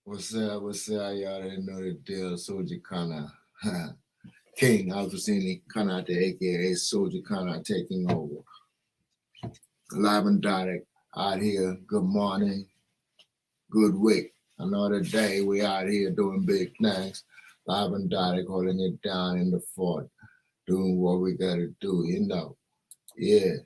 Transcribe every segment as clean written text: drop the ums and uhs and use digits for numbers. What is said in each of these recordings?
What's up? Y'all already know the deal. Soulja-Cona King Alfuseni Conateh, aka Soulja-Cona Taking OvA. Live and direct out here. Good morning. Good week. Another day we out here doing big things. Live and direct, holding it down in the fort. Doing what we gotta do, Yeah.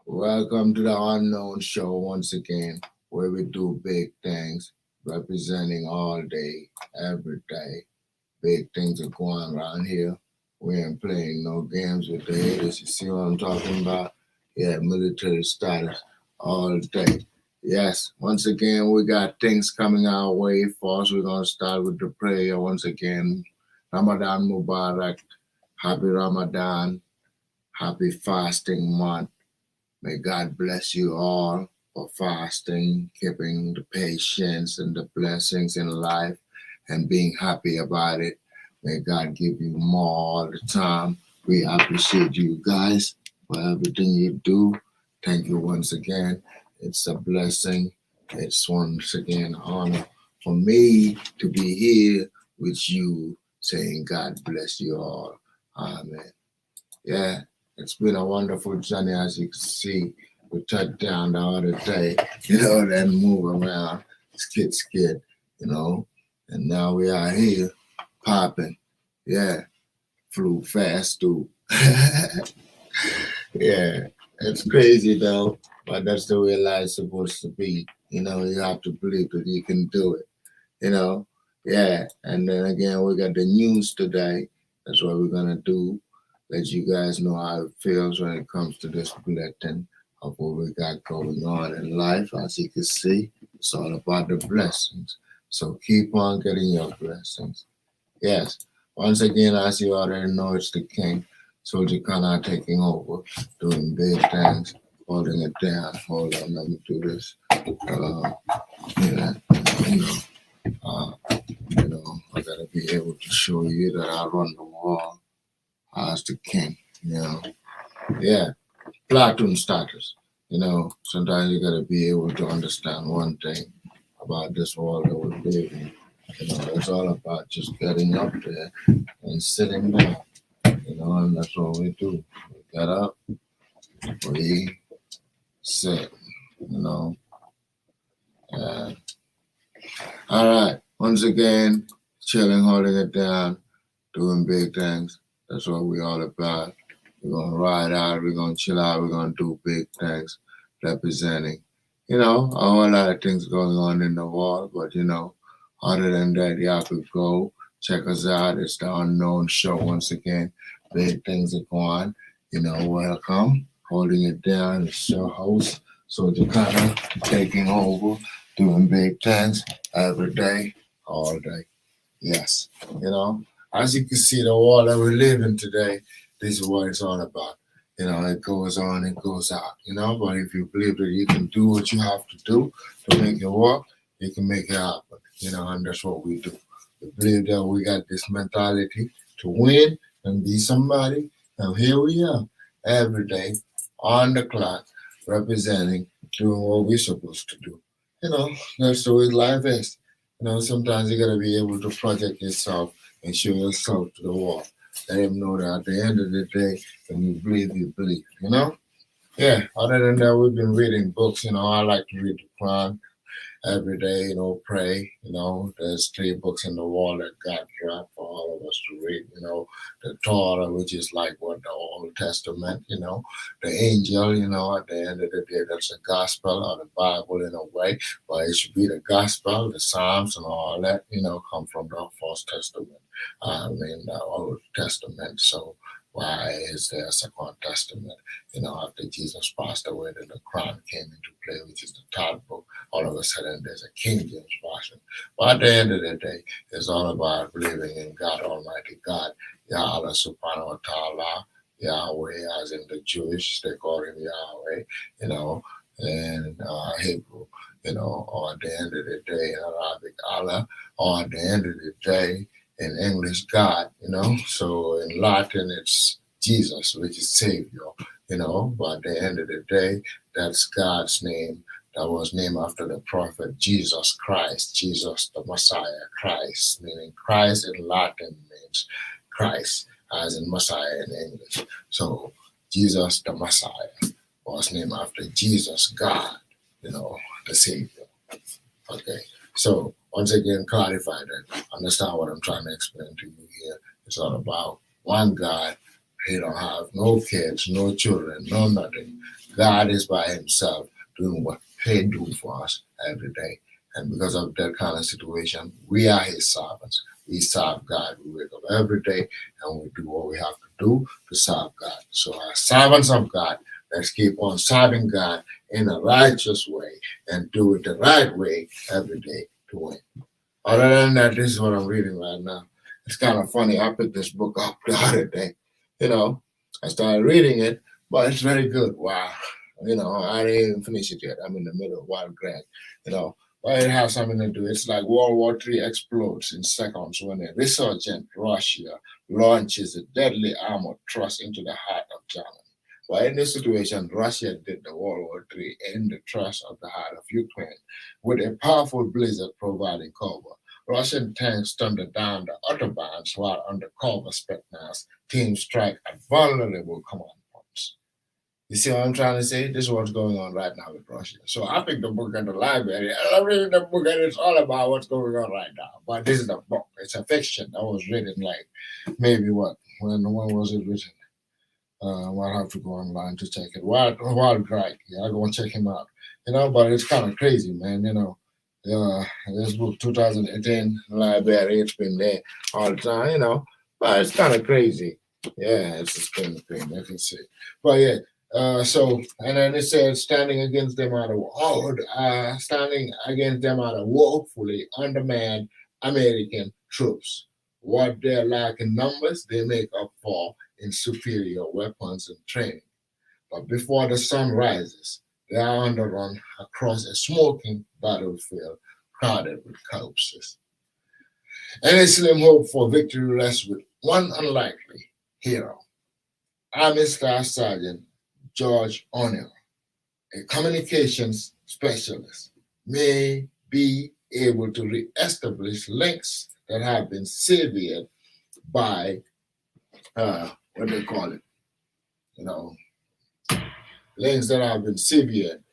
Welcome to the Unknown Show once again, where we do big things, representing all day, every day. Big things are going around here. We ain't playing no games with the haters. You see what I'm talking about? Yeah, military status all day. Yes, once again, we got things coming our way. First, we're going to start with the prayer once again. Ramadan Mubarak. Happy Ramadan. Happy fasting month. May God bless you all for fasting, keeping the patience and the blessings in life and being happy about it. May God give you more all the time. We appreciate you guys for everything you do. Thank you once again. It's a blessing. It's once again an honor for me to be here with you, saying God bless you all. Amen. Yeah, it's been a wonderful journey, as you can see. We touched down the other day, then move around, skid, and now we are here popping. Yeah, flew fast too. Yeah, it's crazy though, but that's the way life's supposed to be. You have to believe that you can do it, Yeah, and then again, we got the news today. That's what we're going to do. Let you guys know how it feels when it comes to this bulletin of what we got going on in life. As you can see, it's all about the blessings. So keep on getting your blessings. Yes. Once again, as you already know, it's the King. Soulja-Cona Taking OvA, doing big things, holding it down. Hold on, let me do this. Yeah, uh, I gotta be able to show you that I run the wall as the king, Yeah, platoon status. Sometimes you gotta be able to understand one thing about this world that we live in. It's all about just getting up there and sitting down, and that's what we do. We get up, we sit, And all right, once again, chilling, holding it down, doing big things. That's what we all about. We're gonna ride out, we're gonna chill out, we're gonna do big things, representing, a whole lot of things going on in the world, but other than that, y'all could go check us out. It's the Unknown Show once again. Big things are going, welcome. Holding it down, it's your host, Soulja-Cona Taking OvA, doing big things every day, all day. Yes, as you can see, the world that we live in today, this is what it's all about. It goes on, it goes out, but if you believe that you can do what you have to do to make it work, you can make it happen, and that's what we do. We believe that we got this mentality to win and be somebody, and here we are, every day, on the clock, representing, doing what we're supposed to do. That's the way life is. Sometimes you gotta be able to project yourself and show yourself to the world. Let them know that at the end of the day, when you believe, Yeah, other than that, we've been reading books, I like to read the Quran every day, pray. There's 3 books in the world that God dropped for all of us to read, the Torah, which is like what the Old Testament, the angel, at the end of the day, that's the gospel or the Bible in a way, but it should be the gospel, the Psalms and all that, come from the First Testament, the Old Testament. So why is there a Second Testament? After Jesus passed away, then the Quran came into play, which is the third book. All of a sudden, there's a King James Version. But at the end of the day, it's all about believing in God Almighty, God, Yah Allah Subhanahu wa Ta'ala, Yahweh, as in the Jewish, they call him Yahweh, and Hebrew, or at the end of the day, in Arabic, Allah, or at the end of the day, in English, God, So in Latin, it's Jesus, which is Savior, but at the end of the day, that's God's name that was named after the prophet Jesus Christ, Jesus the Messiah, Christ, meaning Christ in Latin means Christ, as in Messiah in English. So Jesus the Messiah was named after Jesus, God, the Savior. Okay, so once again, clarify that. Understand what I'm trying to explain to you here. It's all about one God. He don't have no kids, no children, no nothing. God is by himself doing what he do for us every day. And because of that kind of situation, we are his servants. We serve God. We wake up every day and we do what we have to do to serve God. So as servants of God, let's keep on serving God in a righteous way and do it the right way every day to win. Other than that, this is what I'm reading right now. It's kind of funny. I picked this book up the other day. I started reading it, but it's very good. Wow. I didn't even finish it yet. I'm in the middle of Wild Greg, but it has something to do. It's like World War III explodes in seconds when a resurgent Russia launches a deadly armored thrust into the heart of Germany. Well, in this situation, Russia did the World War III in the thrust of the heart of Ukraine, with a powerful blizzard providing cover. Russian tanks thundered down the autobahns while undercover Spetsnaz teams strike at vulnerable command points. You see what I'm trying to say? This is what's going on right now with Russia. So I picked the book at the library. I'm reading the book and it's all about what's going on right now. But this is a book. It's a fiction that was written like maybe when was it written? I'll have to go online to check it. Wild Greg. Yeah, I'll go and check him out. But it's kind of crazy, man. This book 2018 library, it's been there all the time, but it's kind of crazy. Yeah, it's just kind of thing, I can see. But yeah, and then it says standing against them out of woefully undermanned American troops. What they're like in numbers, they make up for in superior weapons and training. But before the sun rises, they are on the run across a smoking battlefield crowded with corpses. Any slim hope for victory rests with one unlikely hero, Army Staff Sergeant George O'Neill, a communications specialist, may be able to re-establish links that have been severed by, links that have been severed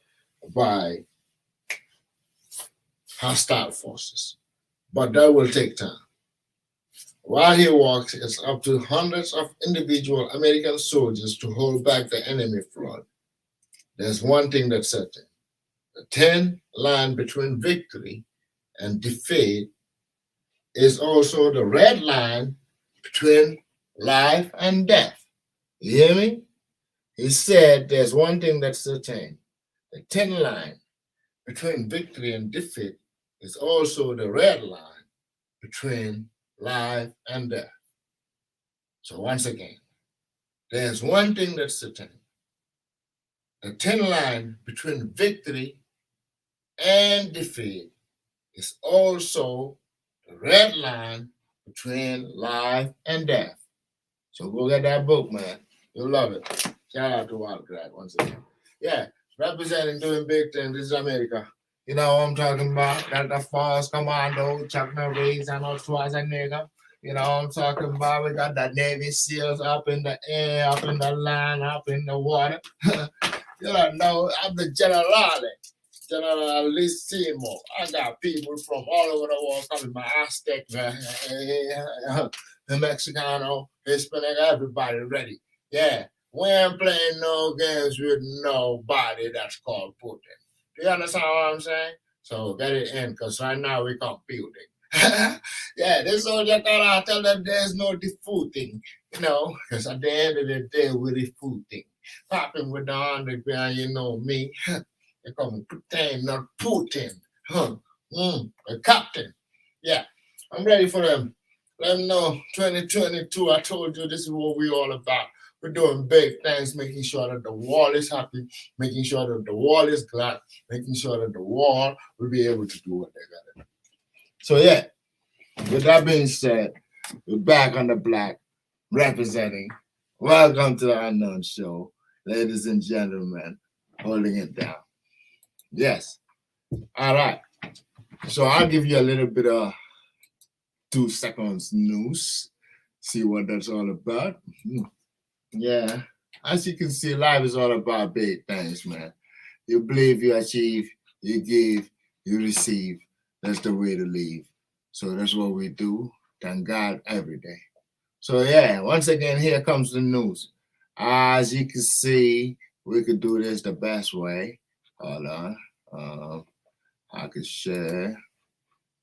by hostile forces. But that will take time. While he walks, it's up to hundreds of individual American soldiers to hold back the enemy flood. There's one thing that's certain. The thin line between victory and defeat is also the red line between life and death. You hear me? He said there's one thing that's certain. The thin line between victory and defeat is also the red line between life and death. So once again, there's one thing that's certain. The thin line between victory and defeat is also the red line between life and death. So go get that book, man. You'll love it. Shout out to Wild Greg once again. Yeah, representing, doing big things. This is America. You know what I'm talking about? Got the Force Commando, Chuck Norris, and all Schwarzenegger. You know what I'm talking about? We got the Navy SEALs up in the air, up in the land, up in the water. You don't know, I'm the Generalissimo. I got people from all over the world coming. My Aztec, the Mexicano, Hispanic, everybody ready. Yeah, we ain't playing no games with nobody that's called Putin. Do you understand what I'm saying? So get it in, because right now we're computing. Yeah, this soldier thought I tell them there's no defooting, because at the end of the day, we're defooting. Popping with the underground, you know me. They call me Putin, not Putin. The captain. Yeah, I'm ready for them. Let them know 2022, I told you this is what we're all about. We're doing big things, making sure that the world is happy, making sure that the world is glad, making sure that the world will be able to do what they got to do. So yeah, with that being said, we're back on the block, representing. Welcome to the Unknown Show, ladies and gentlemen, holding it down. Yes. All right. So I'll give you a little bit of 2 seconds news. See what that's all about. Yeah. As you can see, life is all about big things, man. You believe, you achieve, you give, you receive. That's the way to live. So that's what we do. Thank God every day. So yeah, once again, here comes the news. As you can see, we could do this the best way. Hold on. I could share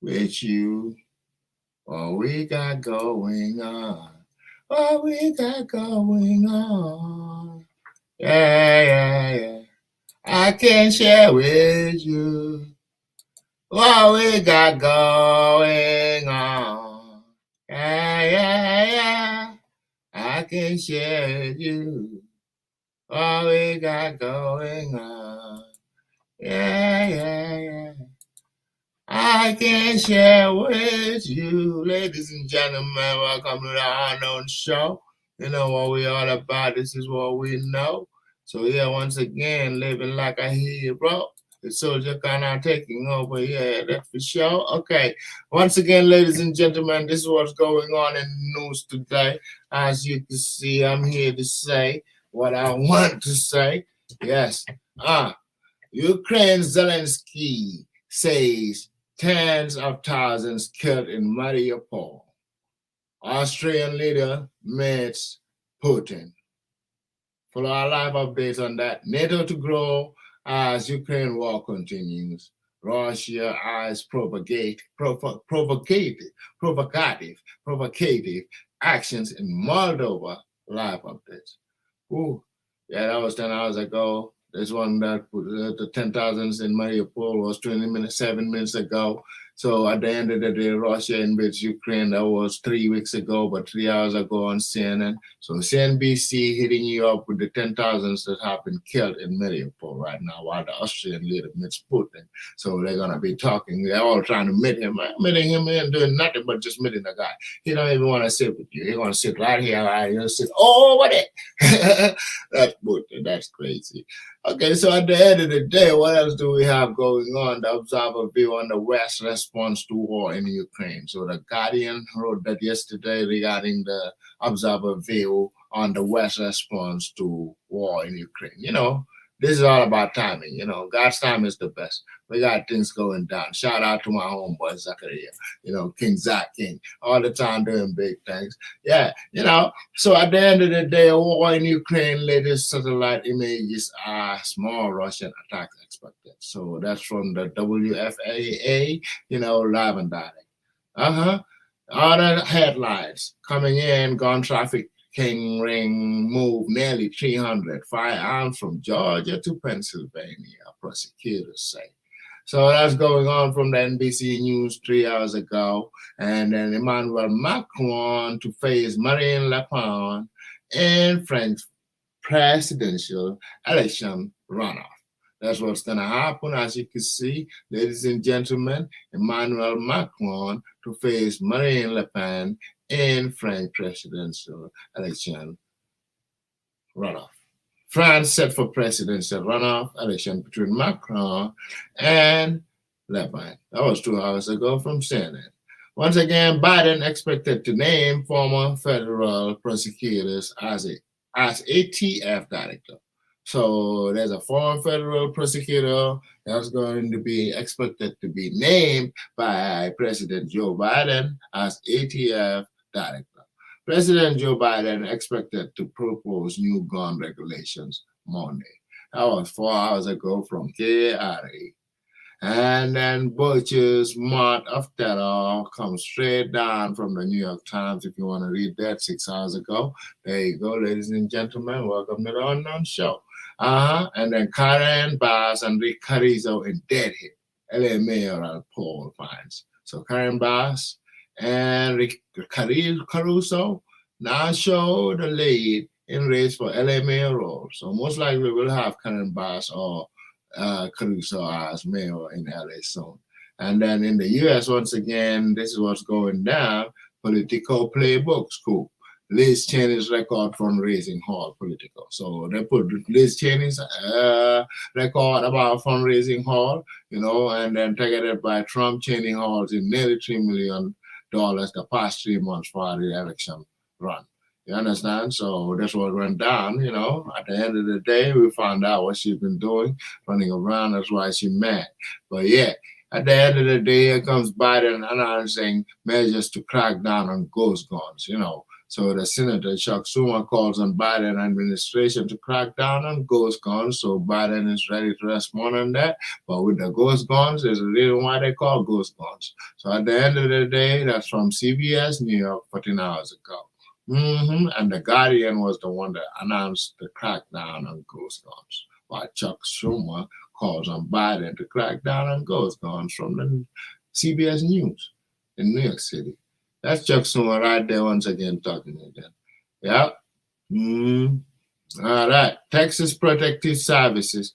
with you what we got going on. What we got going on. Yeah. I can share with you what we got going on. Yeah. I can share with you what we got going on. Yeah. I can share with you, ladies and gentlemen. Welcome to the Unknown Show. You know what we all about. This is what we know. So yeah, once again, living like a hero. The Soulja-Cona Takin OvA. Yeah, that's for sure. Okay. Once again, ladies and gentlemen, this is what's going on in the news today. As you can see, I'm here to say what I want to say. Yes. Ukraine Zelensky says tens of thousands killed in Mariupol. Austrian leader meets Putin. Follow our live updates on that. NATO to grow as Ukraine war continues. Russia eyes provocative actions in Moldova. Live updates. Ooh, yeah, that was 10 hours ago. This one that put the 10,000s in Mariupol was 7 minutes ago. So at the end of the day, Russia invades Ukraine. That was 3 weeks ago, but 3 hours ago on CNN. So CNBC hitting you up with the 10,000s that have been killed in Mariupol right now while the Austrian leader meets Putin. So they're going to be talking. They're all trying to meet him. Meeting him and doing nothing but just meeting the guy. He don't even want to sit with you. He's going to sit right here. He'll sit over there. That's Putin. That's crazy. Okay, so at the end of the day, what else do we have going on? The Observer view on the West response to war in Ukraine. So the Guardian wrote that yesterday regarding the Observer view on the West response to war in Ukraine. You know, this is all about timing. You know, God's time is the best. We got things going down. Shout out to my homeboy Zachariah, you know, King Zach King, all the time doing big things. Yeah, you know, so at the end of the day, a war in Ukraine, latest satellite images are small Russian attacks expected. So that's from the WFAA, you know, live and direct. Other headlines coming in, gun traffic King ring moved nearly 300 firearms from Georgia to Pennsylvania, prosecutors say. So that's going on from the NBC News 3 hours ago. And then Emmanuel Macron to face Marine Le Pen in French presidential election runoff. That's what's going to happen. As you can see, ladies and gentlemen, Emmanuel Macron to face Marine Le Pen in French presidential election runoff. France set for presidential runoff election between Macron and Le Pen. That was 2 hours ago from CNN. Once again, Biden expected to name former federal prosecutors as ATF director. So there's a former federal prosecutor that's going to be expected to be named by President Joe Biden as ATF director. President Joe Biden expected to propose new gun regulations Monday. That was 4 hours ago from KRA. And then Butcher's Month of Terror comes straight down from the New York Times. If you want to read that 6 hours ago, there you go, ladies and gentlemen. Welcome to the Unknown Show. And then Karen Bass and Rick Caruso in Dead Hit, LA mayoral poll finds. So Karen Bass and Rick Caruso now show the lead in race for LA mayoral. So most likely we'll have Karen Bass or Caruso as mayor in LA soon. And then in the US, once again, this is what's going down. Political playbook scoop. Liz Cheney's record fundraising hall political. So they put Liz Cheney's record about fundraising hall, and then targeted by Trump. Cheney halls in nearly $3 million the past 3 months for the election run. You understand? So that's what went down, At the end of the day, we found out what she's been doing, running around. That's why she's mad. But yeah, at the end of the day, here comes Biden announcing measures to crack down on ghost guns, So the Senator Chuck Schumer calls on Biden administration to crack down on ghost guns. So Biden is ready to respond on that. But with the ghost guns, there's a reason why they call ghost guns. So at the end of the day, that's from CBS New York 14 hours ago. And the Guardian was the one that announced the crackdown on ghost guns, while Chuck Schumer calls on Biden to crack down on ghost guns from the CBS News in New York City. That's Chuck Schumer right there once again talking again. Yeah. All right. Texas Protective Services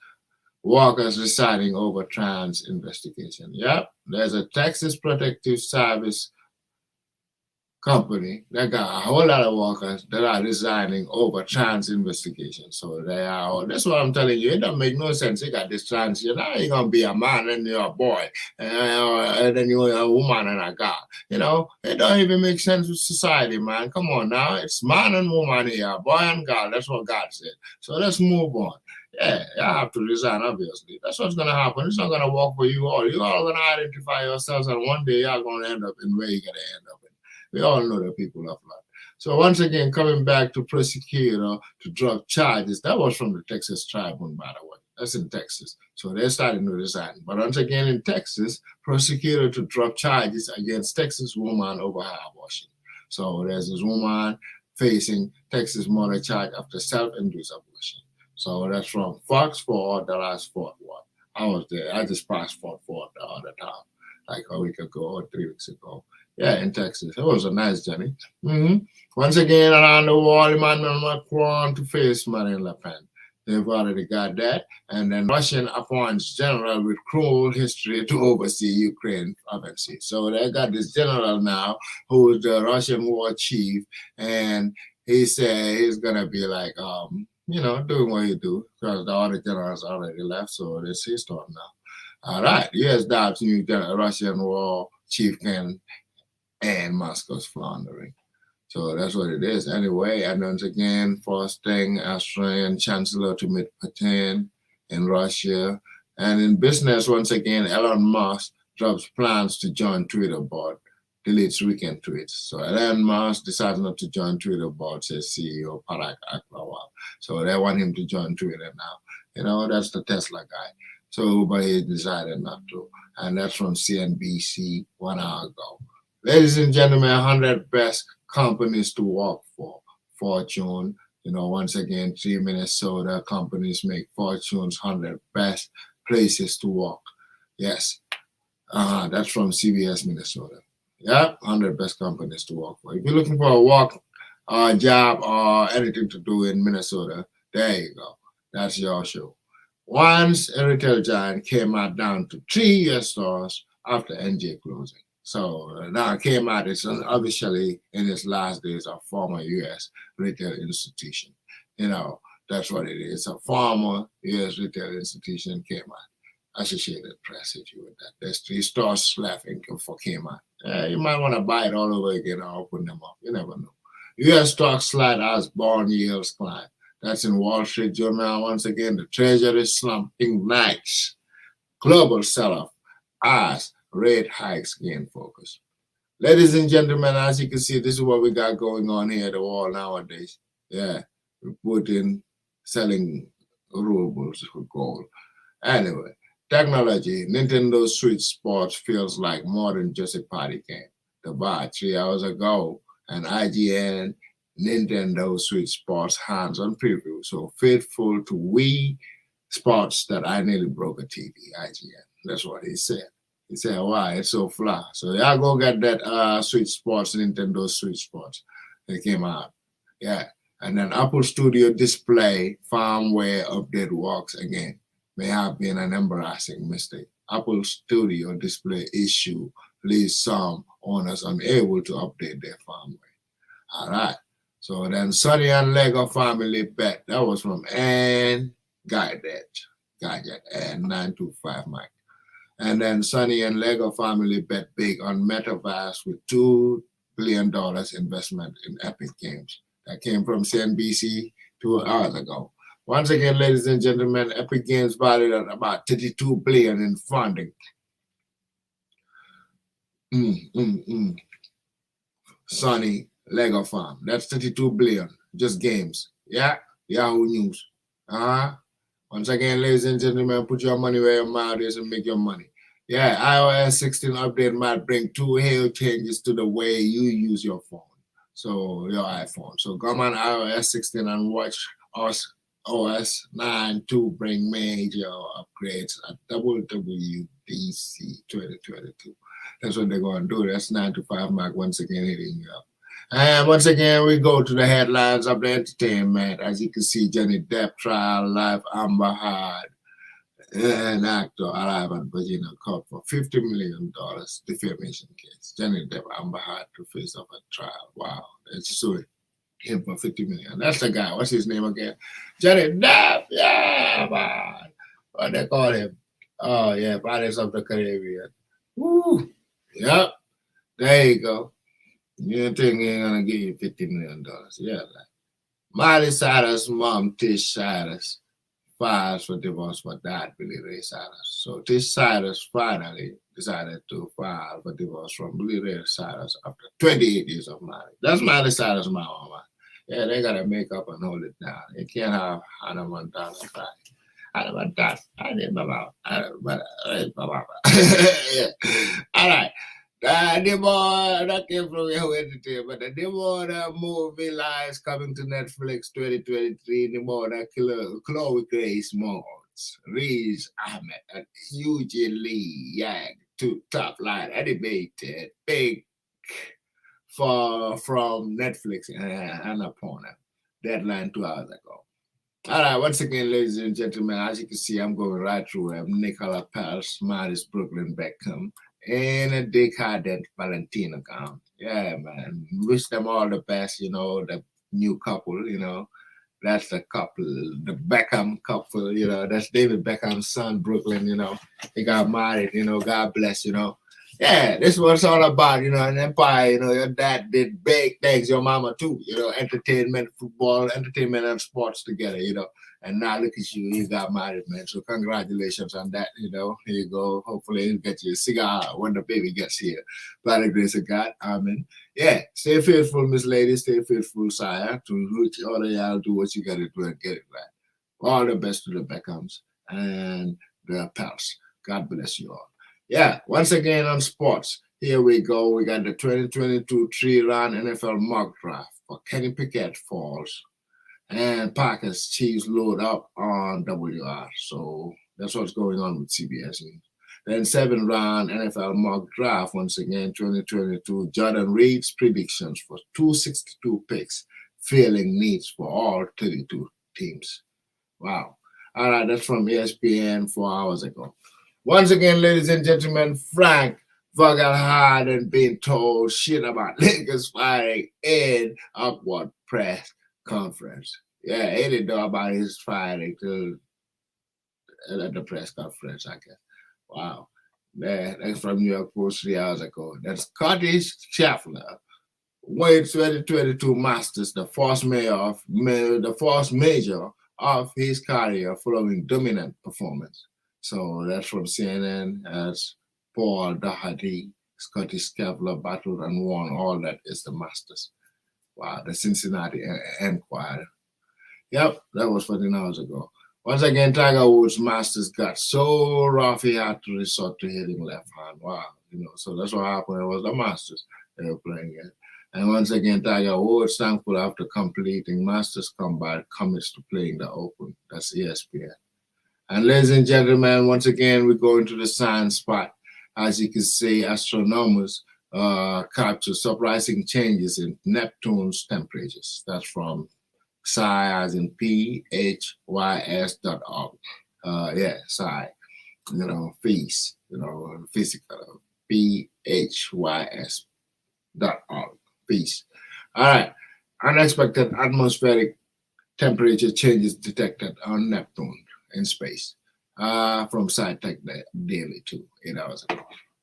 workers resigning over trans investigation. Yep. There's a Texas Protective Service company that got a whole lot of workers that are resigning over trans investigation. So they are, that's what I'm telling you. It don't make no sense. You got this trans, you're gonna be a man and you're a boy, and then you're a woman and a girl. It don't even make sense with society, man. Come on now. It's man and woman here, boy and girl. That's what God said. So let's move on. Yeah, you have to resign, obviously. That's what's gonna happen. It's not gonna work for you all. You all gonna identify yourselves, and one day you're gonna end up in where you're gonna end up in. We all know the people of that. So once again, coming back to prosecutor to drop charges, that was from the Texas Tribune, by the way. That's in Texas. So they're starting to resign. But once again, in Texas, prosecutor to drop charges against Texas woman over her abortion. So there's this woman facing Texas murder charge after self-induced abortion. So that's from Fox 4, Dallas Fort Worth. I was there. I just passed Fort Worth the other time, like a week ago or 3 weeks ago. Yeah, in Texas. It was a nice journey. Once again, around the world, Emmanuel Macron to face Marine Le Pen. They've already got that. And then Russian appoints general with cruel history to oversee Ukraine offensive. So they got this general now who is the Russian war chief. And he said he's going to be like, doing what he do because the other generals already left. So it's his turn now. All right. U.S. doubts new Russian war chief can and Moscow's floundering. So that's what it is. Anyway, and once again, first thing, Australian Chancellor to meet Putin in Russia. And in business, once again, Elon Musk drops plans to join Twitter board, deletes weekend tweets. So Elon Musk decides not to join Twitter board, says CEO Parag Agrawal. So they want him to join Twitter now. That's the Tesla guy. So, but he decided not to. And that's from CNBC 1 hour ago. Ladies and gentlemen, 100 best companies to work for. Fortune, once again, 3 Minnesota companies make Fortune's 100 best places to work. Yes, that's from CBS Minnesota. Yep, 100 best companies to work for. If you're looking for a work, job, or anything to do in Minnesota, there you go. That's your show. Once a retail giant came out down to 3 US stores after NJ closing. So now Kmart is officially in its last days a former U.S. retail institution. That's what it is. A former U.S. retail institution, Kmart. Associated Press, if you would that. There's 3 stores left for Kmart. You might want to buy it all over again or open them up. You never know. U.S. stocks slide as bond yields climb. That's in Wall Street Journal. Once again, the Treasury slump ignites global sell-off as rate hikes gain focus. Ladies and gentlemen, as you can see, this is what we got going on here at the wall nowadays. Yeah, Putin selling rubles for gold. Anyway, technology, Nintendo Switch Sports feels like more than just a party game. The bar 3 hours ago, and IGN Nintendo Switch Sports hands-on preview. So faithful to Wii Sports that I nearly broke a TV, IGN. That's what he said. He said, wow, it's so fly. So y'all go get that Switch Sports, Nintendo Switch Sports. It came out. Yeah. And then Apple Studio Display firmware update works again. May have been an embarrassing mistake. Apple Studio Display issue leaves some owners unable to update their firmware. All right. So then Sonny and Lego family bet. That was from Ann Gadget, and 925 Mike. And then Sonny and Lego family bet big on Metaverse with $2 billion investment in Epic Games. That came from CNBC 2 hours ago. Once again, ladies and gentlemen, Epic Games valued at about $32 billion in funding. Sonny Lego Farm. That's $32 billion. Just games. Yeah? Yahoo News. Once again, ladies and gentlemen, put your money where your mouth is and make your money. Yeah, iOS 16 update might bring 2 huge changes to the way you use your phone. So your iPhone. So come on iOS 16 and watch us OS 9 to bring major upgrades at WWDC 2022. That's what they're going to do. That's 9 to 5 Mark once again hitting you up. And once again, we go to the headlines of the entertainment. As you can see, Johnny Depp trial live Amber Heard, an actor alive at Virginia court for $50 million defamation case. Johnny Depp, Amber Heard to face off a trial. Wow, that's suing him for $50 million. That's the guy. What's his name again? Johnny Depp. Yeah, man. What they call him? Oh yeah, Pirates of the Caribbean. Woo. Yep. There you go. You think he ain't gonna give you $50 million? Yeah, like Miley Cyrus' mom, Tish Cyrus, files for divorce for dad, Billy Ray Cyrus. So Tish Cyrus finally decided to file for divorce from Billy Ray Cyrus after 28 years of marriage. That's Miley Cyrus' mama. Yeah, they gotta make up and hold it down. You can't have Hannah Montana cry. Hannah Montana, I did my mouth. All right. The more that came from your entertainment, but the more that movie lies coming to Netflix 2023, the more that Chloe Grace Moretz, Riz Ahmed, and Eugene Lee Yang, two top line animated big from Netflix and upon it. Deadline 2 hours ago. All right, once again, ladies and gentlemen, as you can see, I'm going right through them. Nicola Pels, Maris Brooklyn Beckham, and a decadent Valentino gown. Yeah, man. Wish them all the best, you know, the new couple, you know. That's the couple, the Beckham couple, you know. That's David Beckham's son, Brooklyn, you know. He got married, you know. God bless, you know. Yeah, this is what it's all about, you know, an empire, you know. Your dad did big things, your mama too, you know, entertainment, football, entertainment and sports together, you know. And now look at you, you got married, man. So congratulations on that, you know. Here you go. Hopefully you get you a cigar when the baby gets here. By the grace of God, amen. Yeah, stay faithful, Miss Lady. Stay faithful, sire. To reach all of y'all, do what you got to do and get it right. All the best to the Beckhams and the Pels. God bless you all. Yeah, once again on sports, here we go. We got the 2022 3-round NFL mock draft for Kenny Pickett falls. And Packers Chiefs load up on WR. So that's what's going on with CBS News. Then 7-round NFL mock draft, once again, 2022. Jordan Reed's predictions for 262 picks, failing needs for all 32 teams. Wow. All right, that's from ESPN 4 hours ago. Once again, ladies and gentlemen, Frank Vogel hadn't been told shit about Lakers firing in upward press conference. Yeah, he didn't know about his firing at the press conference, I guess. Wow. That's from New York Post 3 hours ago. That's Scottish Scheffler wins 2022 Masters, the first major of his career following dominant performance. So that's from CNN as Paul Doherty, Scottish Scheffler battled and won all that is the Masters. Wow, the Cincinnati Enquirer. Yep, that was 14 hours ago. Once again, Tiger Woods' Masters got so rough he had to resort to hitting left hand. Wow, you know, so that's what happened. It was the Masters they were playing it. And once again, Tiger Woods, thankful after completing Masters combat, commits to playing the Open. That's ESPN. And ladies and gentlemen, once again, we go into the science spot. As you can see, astronomers capture surprising changes in Neptune's temperatures. That's from Psi as in PHYS.org. Yeah, Psi, you know, phys, you know, physical, PHYS.org. Peace. All right. unexpected atmospheric temperature changes detected on Neptune in space from SciTech Daily to 8 hours ago.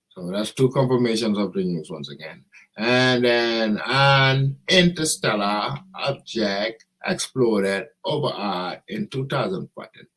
So that's two confirmations of the news once again. And then an interstellar object exploded over Earth in 2014.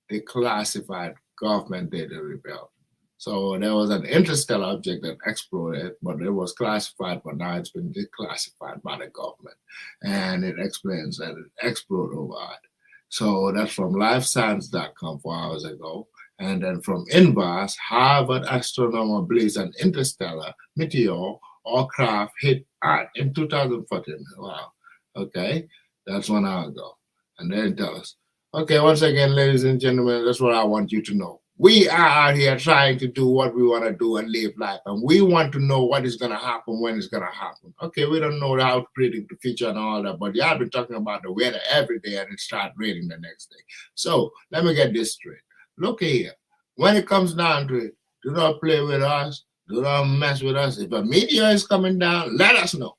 The classified government data revealed. So there was an interstellar object that exploded, but it was classified, but now it's been declassified by the government. And it explains that it exploded over Earth. So that's from LifeScience.com 4 hours ago. And then from Invas, Harvard astronomer believes an interstellar meteor or craft hit Earth in 2014. Wow. Okay. That's 1 hour ago. And then tell us. Okay, once again, ladies and gentlemen, that's what I want you to know. We are out here trying to do what we want to do and live life. And we want to know what is going to happen, when it's going to happen. Okay, we don't know how to predict the future and all that, but y'all been talking about the weather every day and it start raining the next day. So let me get this straight. Look here. When it comes down to it, do not play with us. Do not mess with us. If a meteor is coming down, let us know.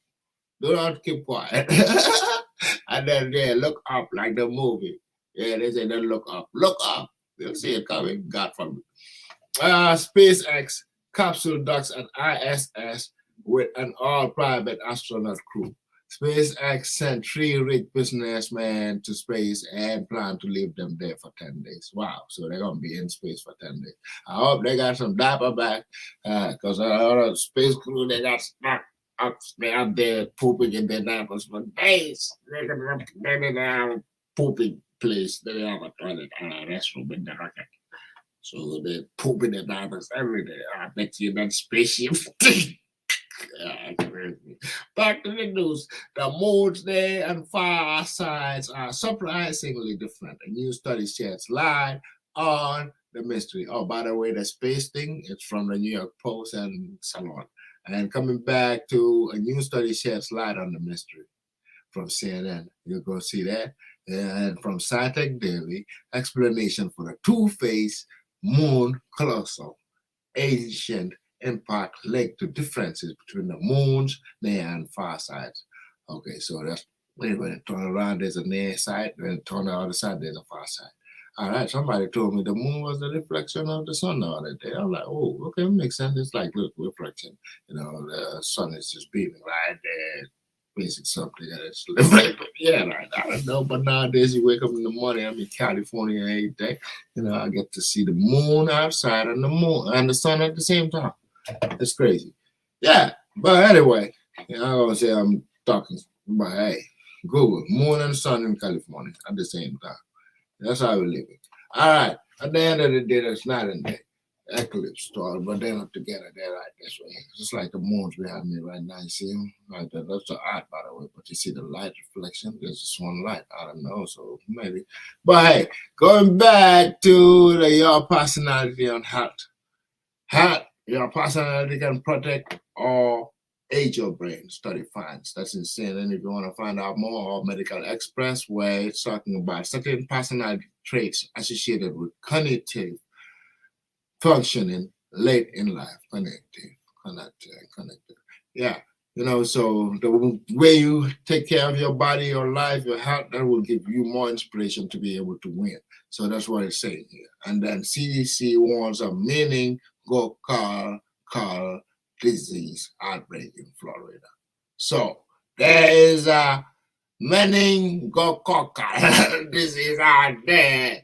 Do not keep quiet. And then they look up like the movie. Yeah, they say don't look up. Look up. They'll see it coming. God forbid. SpaceX capsule docks at ISS with an all-private astronaut crew. SpaceX sent 3 rich businessmen to space and plan to leave them there for 10 days. Wow. So they're going to be in space for 10 days. I hope they got some diaper back because a lot of space crew, they got stuck up there pooping in their diapers for days. They have a pooping place. They have a toilet and a restroom in the rocket. So they poop in their diapers every day. I bet you that spaceship. Back to the news. The moons there and far sides are surprisingly different. A new study sheds light on the mystery. Oh, by the way, the space thing is from the New York Post and so on. And coming back to a new study sheds light on the mystery from CNN. You'll go see that. And from SciTech Daily, explanation for the two-faced moon colossal ancient impact linked to differences between the moons near and far sides. Okay, so that's when it turn around, there's a near side, when it turn the other side, there's a far side. All right, somebody told me the moon was the reflection of the sun the other day. I'm like, oh, okay, it makes sense. It's like, look, reflection. You know, the sun is just beaming right there, basic something that it's yeah, right. I don't know, but nowadays you wake up in the morning, I'm in California every day. You know, I get to see the moon outside and the moon and the sun at the same time. It's crazy. Yeah, but anyway, you know, I was say I'm talking, but hey, Google moon and sun in California at the same time. That's how we live it. All right. At the end of the day, there's not in the eclipse story, but they're not together. They're right this way. Just like the moons behind me right now. You see them? Like that. That's the art, by the way. But you see the light reflection? There's just one light. I don't know. So maybe. But hey, going back to your personality on health. Health, your personality can protect or age your brain, study finds. That's insane. And if you want to find out more, Medical Express, where it's talking about certain personality traits associated with cognitive functioning late in life. Connected. Yeah. You know, so the way you take care of your body, your life, your health, that will give you more inspiration to be able to win. So that's what it's saying here. And then CDC warns of meningococcal disease outbreak in Florida. So there is a meningococcal disease out there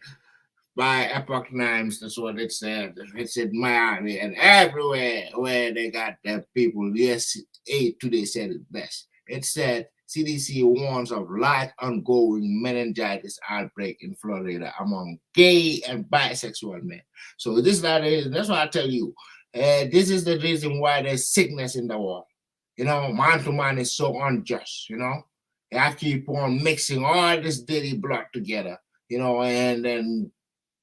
by Epoch Times. That's what it said. It's in Miami and everywhere where they got the people. Yes, Today said it best. It said CDC warns of large ongoing meningitis outbreak in Florida among gay and bisexual men. So this is that's why I tell you, this is the reason why there's sickness in the world. You know, man to man is so unjust. You know, you have to keep on mixing all this dirty blood together. You know, and then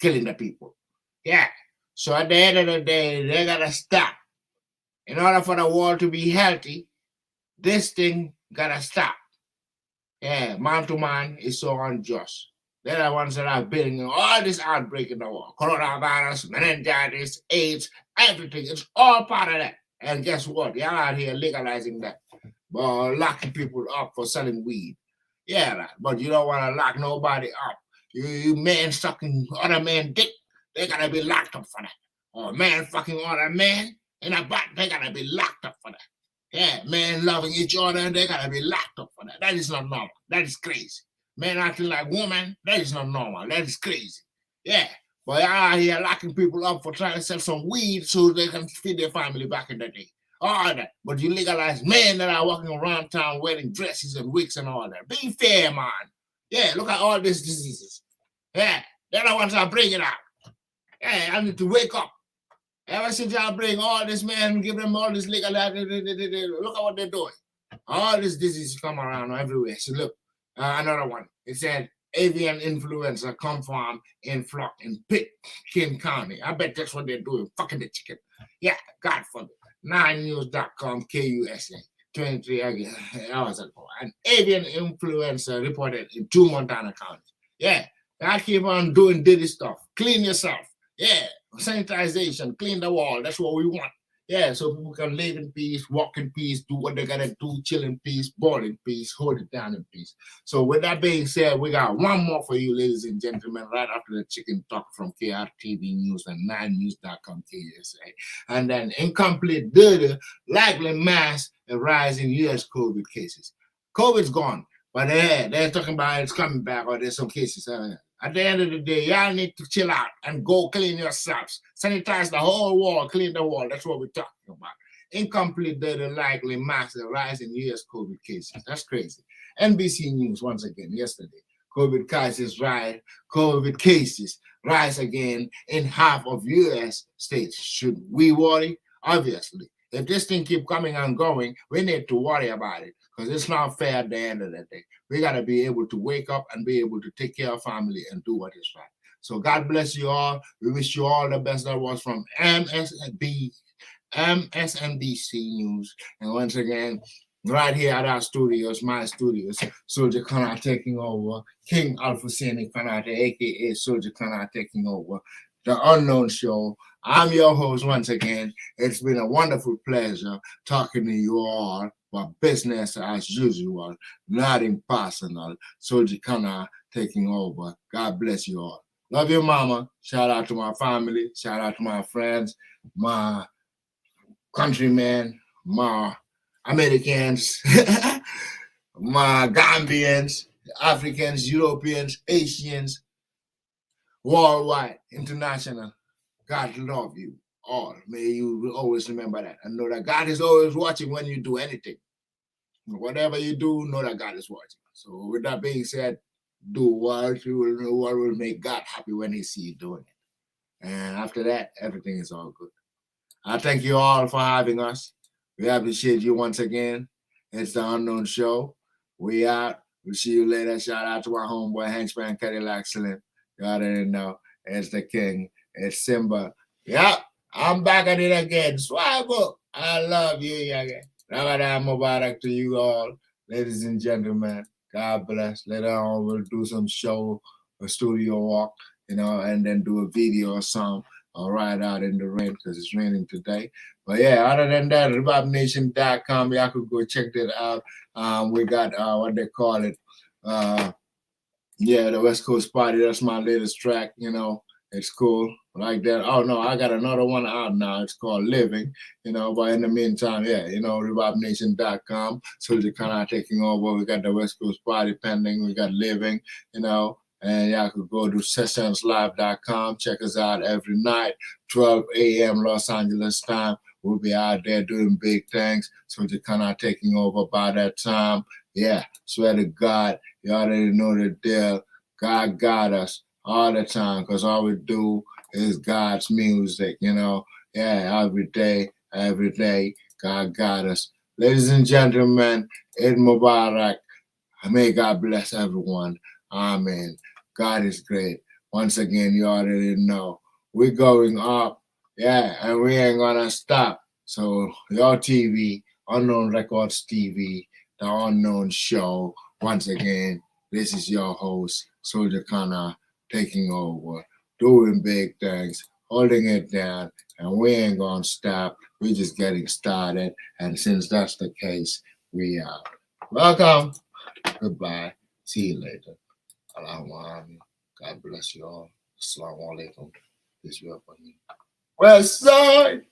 killing the people. Yeah. So at the end of the day, they gotta stop. In order for the world to be healthy, this thing gotta stop. Yeah, man to man is so unjust. They're the ones that are building all this outbreak in the world. Coronavirus, meningitis, AIDS, everything. It's all part of that. And guess what? Y'all out here legalizing that. Locking people up for selling weed. Yeah, right. But you don't want to lock nobody up. You man sucking other man dick, they gotta be locked up for that. Or man fucking other man in a butt, they gotta be locked up for that. Yeah, men loving each other, they gotta be locked up for that. That is not normal. That is crazy. Men acting like women, that is not normal. That is crazy. Yeah. But y'all out here locking people up for trying to sell some weed so they can feed their family back in the day. All that. But you legalize men that are walking around town wearing dresses and wigs and all that. Be fair, man. Yeah, look at all these diseases. Yeah, they're the ones that bring it out. Yeah, I need to wake up. Ever since y'all bring all this man, give them all this legal, look at what they're doing. All this disease come around everywhere. So look, another one. It said avian influenza confirmed in flock in King County. I bet that's what they're doing, fucking the chicken. Yeah, God forbid. 9news.com, KUSA. 23 hours ago. An avian influenza reported in 2 Montana counties. Yeah, I keep on doing dirty stuff. Clean yourself. Yeah, sanitization, clean the wall. That's what we want. Yeah, so people can live in peace, walk in peace, do what they gotta do, chill in peace, ball in peace, hold it down in peace. So with that being said, we got one more for you, ladies and gentlemen, right after the chicken talk from KRTV News and 9news.com KSA. And then incomplete data, likely mass and rise in US COVID cases. COVID's gone, but they're talking about it's coming back or there's some cases. At the end of the day, y'all need to chill out and go clean yourselves. Sanitize the whole wall, clean the wall. That's what we're talking about. Incomplete data likely massive rise in US COVID cases. That's crazy. NBC News once again yesterday. COVID cases rise again in half of US states. Should we worry? Obviously. If this thing keep coming and going, we need to worry about it because it's not fair at the end of the day. We got to be able to wake up and be able to take care of family and do what is right. So God bless you all. We wish you all the best. That was from MSNBC News. And once again, right here at our studios, my studios, Soulja-Cona Taking OvA, King Alfuseni Conateh, a.k.a. Soulja-Cona Taking OvA, The Unknown Show. I'm your host once again. It's been a wonderful pleasure talking to you all about business as usual, nothing personal. Soulja-Cona Taking OvA. God bless you all. Love you, mama. Shout out to my family. Shout out to my friends, my countrymen, my Americans, my Gambians, Africans, Europeans, Asians, worldwide, international. God love you all. May you always remember that and know that God is always watching when you do anything. Whatever you do, know that God is watching. So with that being said, do what will make God happy when he see you doing it. And after that, everything is all good. I thank you all for having us. We appreciate you once again. It's The Unknown Show. We out. We'll see you later. Shout out to my homeboy, Henchman Cadillac Slim. You already know. It's the king. It's Simba. Yep, I'm back at it again. Swaggle. I love you, again. Ramadan Mubarak to you all, ladies and gentlemen. God bless. Later on, we'll do some show, a studio walk, and then do a video or something. Or ride out in the rain because it's raining today. But yeah, other than that, RebopNation.com, y'all could go check that out. We got what they call it. The West Coast Party. That's my latest track, It's cool like that. Oh no, I got another one out now. It's called Living, But in the meantime, RebopNation.com. Soulja-Cona Taking OvA. We got the West Coast Party pending. We got Living, And y'all could go to sessionslive.com. Check us out every night, 12 a.m. Los Angeles time. We'll be out there doing big things. Soulja-Cona Taking OvA by that time. Yeah, swear to God, you already know the deal. God got us all the time because all we do is God's music, Yeah, every day, God got us. Ladies and gentlemen, Eid Mubarak. May God bless everyone. Amen. God is great. Once again, you already know. We're going up, and we ain't gonna stop. So your TV, Unknown Recordz TV, The Unknown Show. Once again, this is your host, Soulja-Cona Taking OvA, doing big things, holding it down, and we ain't gonna stop. We're just getting started. And since that's the case, we are. Welcome. Goodbye. See you later. Allahumma amin. God bless you all. Assalamu alaikum. Peace be upon you. West Side.